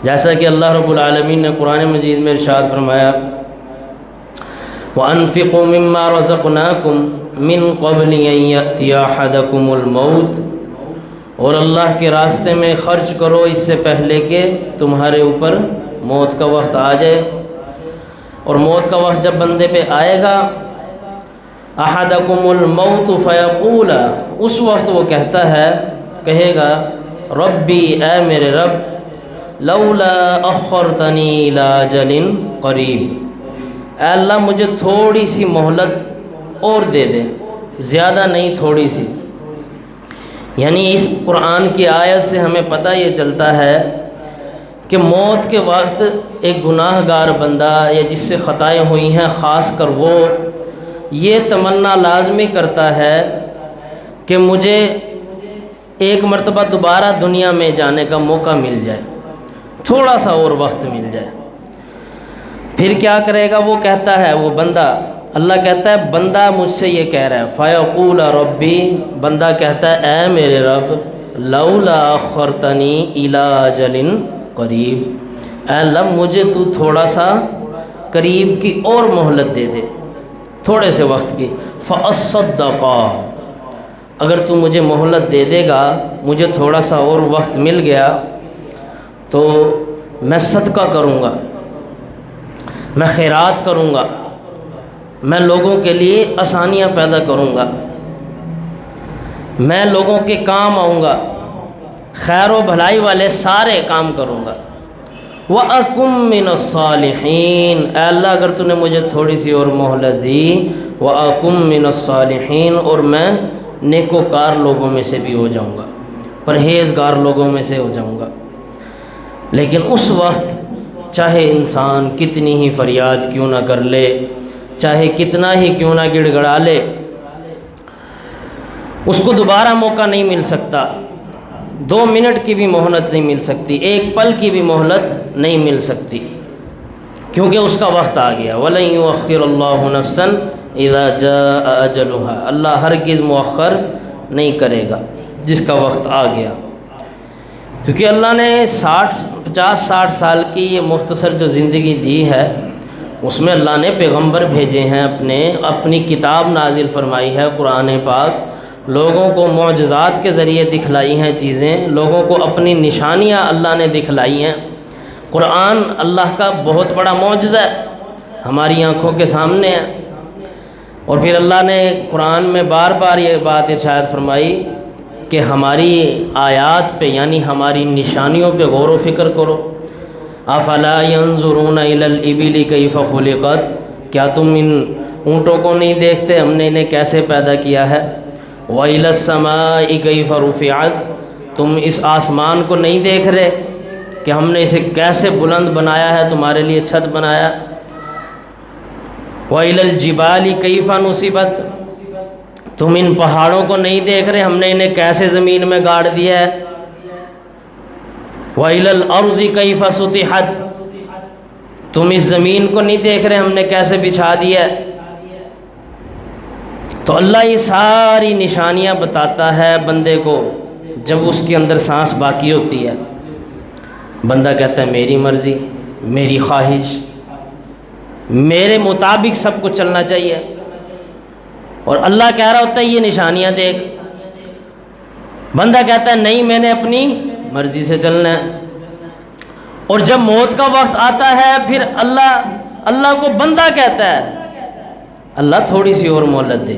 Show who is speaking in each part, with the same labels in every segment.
Speaker 1: جیسا کہ اللہ رب العالمین نے قرآن مجید میں ارشاد فرمایا وَأَنفِقُوا مِمَّا رَزَقْنَاكُمْ مِن قَبْلِ أَن يَأْتِيَ أَحَدَكُمُ الْمَوْتُ، اور اللہ کے راستے میں خرچ کرو اس سے پہلے کہ تمہارے اوپر موت کا وقت آ جائے۔ اور موت کا وقت جب بندے پہ آئے گا أَحَدَكُمُ الْمَوْتُ فَيَقُولَ، اس وقت وہ کہے گا ربی، اے میرے رب، لولا اخرتنی الی اجل قریب، اے اللہ مجھے تھوڑی سی مہلت اور دے دے، زیادہ نہیں تھوڑی سی۔ یعنی اس قرآن کی آیت سے ہمیں پتہ یہ چلتا ہے کہ موت کے وقت ایک گناہ گار بندہ یا جس سے خطائیں ہوئی ہیں خاص کر وہ یہ تمنا لازمی کرتا ہے کہ مجھے ایک مرتبہ دوبارہ دنیا میں جانے کا موقع مل جائے، تھوڑا سا اور وقت مل جائے۔ پھر کیا کرے گا؟ وہ کہتا ہے، وہ بندہ، اللہ کہتا ہے بندہ مجھ سے یہ کہہ رہا ہے فَيَقُولَ رَبِّي، بندہ کہتا ہے اے میرے رب لولا اخرتنی الی اجل قریب، اے اللہ مجھے تو تھوڑا سا قریب کی اور مہلت دے دے، تھوڑے سے وقت کی، فَأَصَّدَّقَ، اگر تو مجھے مہلت دے دے گا، مجھے تھوڑا سا اور وقت مل گیا تو میں صدقہ کروں گا، میں خیرات کروں گا، میں لوگوں کے لیے آسانیاں پیدا کروں گا، میں لوگوں کے کام آؤں گا، خیر و بھلائی والے سارے کام کروں گا۔ وَأَكُن مِّنَ الصَّالِحِينَ، اے اللہ اگر تو نے مجھے تھوڑی سی اور مہلت دی، وَأَكُن مِّنَ الصَّالِحِينَ، اور میں نیکوکار لوگوں میں سے بھی ہو جاؤں گا، پرہیزگار لوگوں میں سے ہو جاؤں گا۔ لیکن اس وقت چاہے انسان کتنی ہی فریاد کیوں نہ کر لے، چاہے کتنا ہی کیوں نہ گڑ گڑا لے، اس کو دوبارہ موقع نہیں مل سکتا، 2 منٹ کی بھی مہلت نہیں مل سکتی، 1 پل کی بھی مہلت نہیں مل سکتی، کیونکہ اس کا وقت آ گیا۔ وَلَن يُؤَخِّرَ اللَّهُ نَفْسًا اِذَا جَاءَ أَجَلُهَا، اللہ ہرگز مؤخر نہیں کرے گا جس کا وقت آ گیا، کیونکہ اللہ نے 50-60 سال کی یہ مختصر جو زندگی دی ہے اس میں اللہ نے پیغمبر بھیجے ہیں، اپنی کتاب نازل فرمائی ہے قرآن پاک، لوگوں کو معجزات کے ذریعے دکھلائی ہیں چیزیں، لوگوں کو اپنی نشانیاں اللہ نے دکھلائی ہیں۔ قرآن اللہ کا بہت بڑا معجزہ ہے، ہماری آنکھوں کے سامنے ہے۔ اور پھر اللہ نے قرآن میں بار بار یہ بات ارشاد فرمائی کہ ہماری آیات پہ یعنی ہماری نشانیوں پہ غور و فکر کرو۔ افلا ينظرون الى الابل كيف خلقت، کیا تم ان اونٹوں کو نہیں دیکھتے ہم نے انہیں کیسے پیدا کیا ہے؟ والى السماء كيف رفعت، تم اس آسمان کو نہیں دیکھ رہے کہ ہم نے اسے کیسے بلند بنایا ہے، تمہارے لیے چھت بنایا؟ وَإِلَى الْجِبَالِ كَيْفَ نُصِبَتْ، تم ان پہاڑوں کو نہیں دیکھ رہے ہم نے انہیں کیسے زمین میں گاڑ دیا ہے؟ وَإِلَى الْأَرْضِ كَيْفَ سُطِحَتْ، تم اس زمین کو نہیں دیکھ رہے ہم نے کیسے بچھا دیا ہے؟ تو اللہ یہ ساری نشانیاں بتاتا ہے بندے کو جب اس کے اندر سانس باقی ہوتی ہے۔ بندہ کہتا ہے میری مرضی، میری خواہش، میرے مطابق سب کچھ چلنا چاہیے، اور اللہ کہہ رہا ہوتا ہے یہ نشانیاں دیکھ، بندہ کہتا ہے نہیں میں نے اپنی مرضی سے چلنا ہے۔ اور جب موت کا وقت آتا ہے پھر اللہ کو بندہ کہتا ہے اللہ تھوڑی سی اور مہلت دے،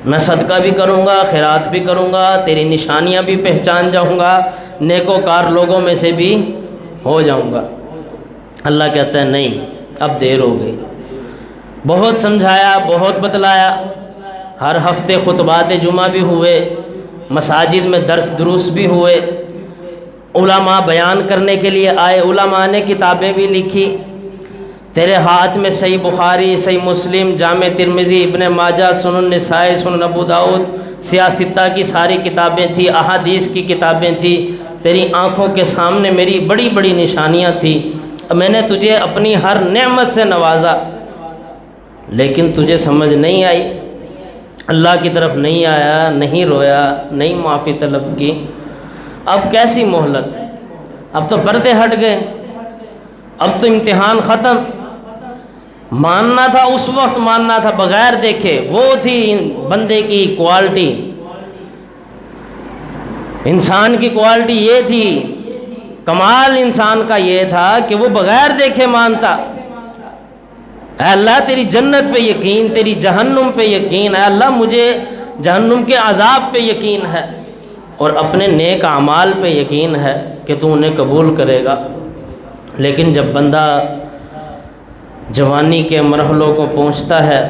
Speaker 1: میں صدقہ بھی کروں گا، خیرات بھی کروں گا، تیری نشانیاں بھی پہچان جاؤں گا، نیکوکار لوگوں میں سے بھی ہو جاؤں گا۔ اللہ کہتا ہے نہیں اب دیر ہو گئی، بہت سمجھایا، بہت بتلایا، ہر ہفتے خطبات جمعہ بھی ہوئے، مساجد میں درس دروس بھی ہوئے، علماء بیان کرنے کے لیے آئے، علماء نے کتابیں بھی لکھی، تیرے ہاتھ میں صحیح بخاری، صحیح مسلم، جامع ترمذی، ابن ماجہ، سنن نسائی، سنن ابو داؤد، سیاستہ کی ساری کتابیں تھیں، احادیث کی کتابیں تھیں، تیری آنکھوں کے سامنے میری بڑی بڑی نشانیاں تھیں، میں نے تجھے اپنی ہر نعمت سے نوازا، لیکن تجھے سمجھ نہیں آئی، اللہ کی طرف نہیں آیا، نہیں رویا، نہیں معافی طلب کی، اب کیسی مہلت؟ اب تو پردے ہٹ گئے، اب تو امتحان ختم۔ ماننا تھا اس وقت، ماننا تھا بغیر دیکھے، وہ تھی بندے کی کوالٹی، انسان کی کوالٹی یہ تھی، کمال انسان کا یہ تھا کہ وہ بغیر دیکھے مانتا۔ اے اللہ تیری جنت پہ یقین، تیری جہنم پہ یقین، اے اللہ مجھے جہنم کے عذاب پہ یقین ہے، اور اپنے نیک اعمال پہ یقین ہے کہ تو انہیں قبول کرے گا۔ لیکن جب بندہ جوانی کے مرحلوں کو پہنچتا ہے،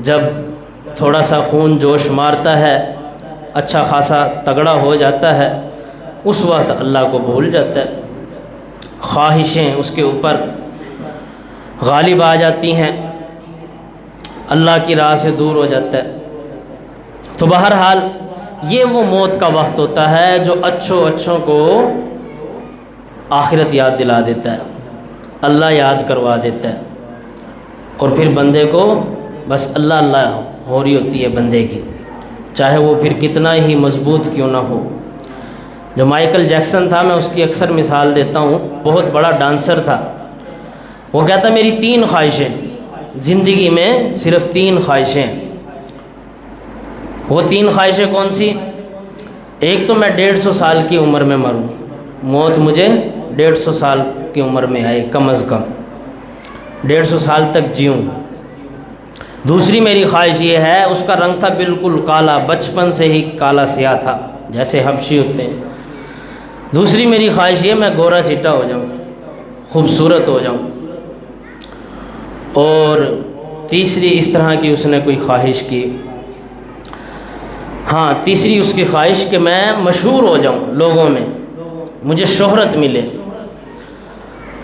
Speaker 1: جب تھوڑا سا خون جوش مارتا ہے، اچھا خاصا تگڑا ہو جاتا ہے، اس وقت اللہ کو بھول جاتا ہے، خواہشیں اس کے اوپر غالب آ جاتی ہیں، اللہ کی راہ سے دور ہو جاتا ہے۔ تو بہرحال یہ وہ موت کا وقت ہوتا ہے جو اچھوں کو آخرت یاد دلا دیتا ہے، اللہ یاد کروا دیتا ہے، اور پھر بندے کو بس اللہ اللہ ہو رہی ہوتی ہے بندے کی، چاہے وہ پھر کتنا ہی مضبوط کیوں نہ ہو۔ جو مائیکل جیکسن تھا، میں اس کی اکثر مثال دیتا ہوں، بہت بڑا ڈانسر تھا۔ وہ کہتا میری 3 خواہشیں زندگی میں، صرف 3 خواہشیں۔ وہ 3 خواہشیں کون سی؟ ایک تو میں 150 سال کی عمر میں مروں، موت مجھے 150 سال کی عمر میں آئے، کم از کم 150 سال تک جیوں۔ دوسری میری خواہش یہ ہے، اس کا رنگ تھا بالکل کالا، بچپن سے ہی کالا سیاہ تھا، جیسے حبشی ہوتے ہیں۔ دوسری میری خواہش یہ میں گورا چٹا ہو جاؤں، خوبصورت ہو جاؤں۔ اور تیسری اس طرح کی اس نے کوئی خواہش کی، ہاں تیسری اس کی خواہش کہ میں مشہور ہو جاؤں لوگوں میں، مجھے شہرت ملے۔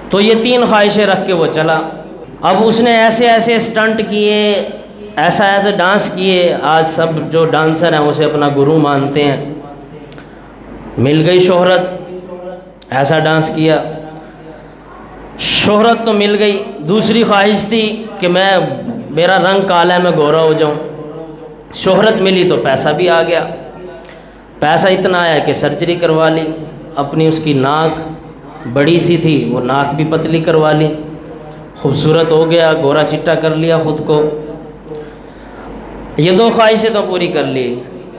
Speaker 1: تو یہ 3 خواہشیں رکھ کے وہ چلا۔ اب اس نے ایسے سٹنٹ کیے، ایسا ڈانس کیے، آج سب جو ڈانسر ہیں اسے اپنا گرو مانتے ہیں۔ مل گئی شہرت، ایسا ڈانس کیا، شہرت تو مل گئی۔ دوسری خواہش تھی کہ میرا رنگ کالا ہے، میں گورا ہو جاؤں۔ شہرت ملی تو پیسہ بھی آ گیا، پیسہ اتنا آیا کہ سرجری کروا لی، اپنی اس کی ناک بڑی سی تھی، وہ ناک بھی پتلی کروا لی، خوبصورت ہو گیا، گورا چٹا کر لیا خود کو۔ یہ 2 خواہشیں تو پوری کر لی۔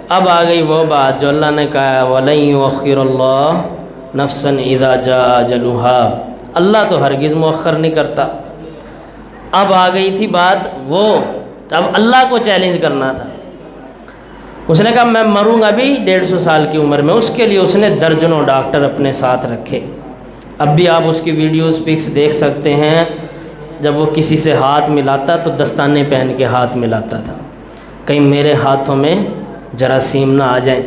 Speaker 1: اب آ گئی وہ بات جو اللہ نے کہا وَلَن يُؤَخِّرَ اللَّهُ نَفْسًا إِذَا جَاءَ أَجَلُهَا، اللہ تو ہرگز مؤخر نہیں کرتا۔ اب آ گئی تھی بات وہ، اب اللہ کو چیلنج کرنا تھا۔ اس نے کہا میں مروں گا بھی 150 سال کی عمر میں۔ اس کے لیے اس نے درجنوں ڈاکٹر اپنے ساتھ رکھے۔ اب بھی آپ اس کی ویڈیوز پکس دیکھ سکتے ہیں، جب وہ کسی سے ہاتھ ملاتا تو دستانے پہن کے ہاتھ ملاتا تھا، کہیں میرے ہاتھوں میں جراثیم نہ آ جائیں،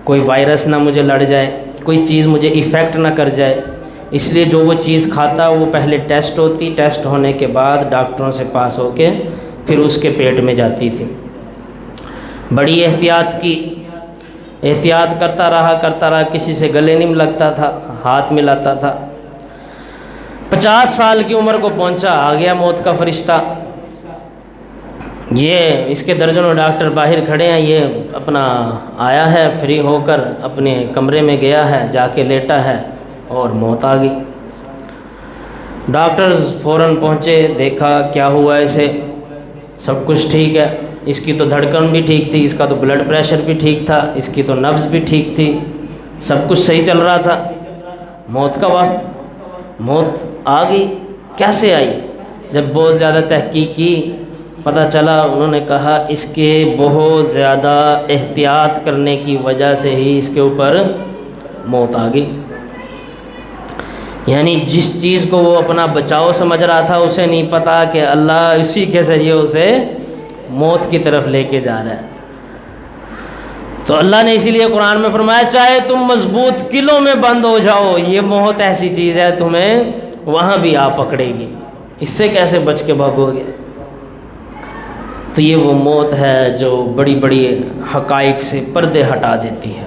Speaker 1: کوئی وائرس نہ مجھے لڑ جائے، کوئی چیز مجھے ایفیکٹ نہ کر جائے۔ اس لیے جو وہ چیز کھاتا وہ پہلے ٹیسٹ ہوتی، ٹیسٹ ہونے کے بعد ڈاکٹروں سے پاس ہو کے پھر اس کے پیٹ میں جاتی تھی۔ بڑی احتیاط کی، احتیاط کرتا رہا، کسی سے گلے نہیں لگتا تھا، ہاتھ ملاتا تھا۔ 50 سال کی عمر کو پہنچا، آ گیا موت کا فرشتہ۔ یہ اس کے درجنوں ڈاکٹر باہر کھڑے ہیں، یہ اپنا آیا ہے فری ہو کر، اپنے کمرے میں گیا ہے، جا کے لیٹا ہے اور موت آ گئی۔ ڈاکٹرز فوراً پہنچے، دیکھا کیا ہوا اسے، سب کچھ ٹھیک ہے، اس کی تو دھڑکن بھی ٹھیک تھی، اس کا تو بلڈ پریشر بھی ٹھیک تھا، اس کی تو نبض بھی ٹھیک تھی، سب کچھ صحیح چل رہا تھا۔ موت کا وقت، موت آ گئی۔ کیسے آئی؟ جب بہت زیادہ تحقیق کی، پتہ چلا، انہوں نے کہا اس کے بہت زیادہ احتیاط کرنے کی وجہ سے ہی اس کے اوپر موت آ گئی۔ یعنی جس چیز کو وہ اپنا بچاؤ سمجھ رہا تھا، اسے نہیں پتا کہ اللہ اسی کے ذریعے اسے موت کی طرف لے کے جا رہا ہے۔ تو اللہ نے اسی لیے قرآن میں فرمایا چاہے تم مضبوط قلعوں میں بند ہو جاؤ، یہ موت ایسی چیز ہے تمہیں وہاں بھی آ پکڑے گی، اس سے کیسے بچ کے بھاگو گے؟ تو یہ وہ موت ہے جو بڑی بڑی حقائق سے پردے ہٹا دیتی ہے۔